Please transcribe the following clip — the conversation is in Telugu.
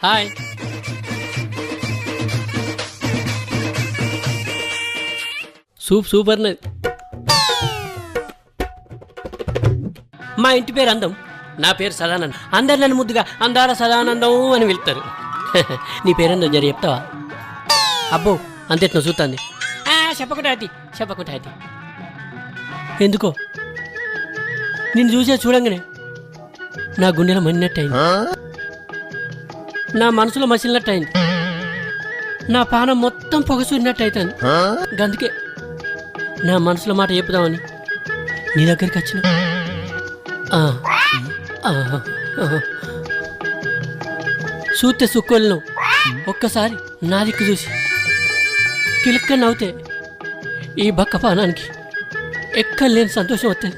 హాయ్. సూపర్ నది. మా ఇంటి పేరు అందం, నా పేరు సదానందం. అందరు నన్ను ముద్దుగా అందాల సదానందం అని వెళ్తారు. నీ పేరేందో జరి చెప్తావా? అబ్బో అంతెట్నో చూస్తుంది. చెప్పకుండా అది ఎందుకో నిన్ను చూసే చూడంగానే నా గుండెలో మన్నట్టయింది, నా మనసులో మసిలినట్టయింది, నా పానం మొత్తం పొగసూరినట్టు అవుతుంది. అందుకే నా మనసులో మాట చెప్పుదామని నీ దగ్గరికి వచ్చిన. చూస్తే సుక్కోలను ఒక్కసారి నా దిక్కు చూసి కిలుక్క నవ్వుతే ఈ బక్క పానానికి ఎక్కలేని సంతోషం వస్తుంది.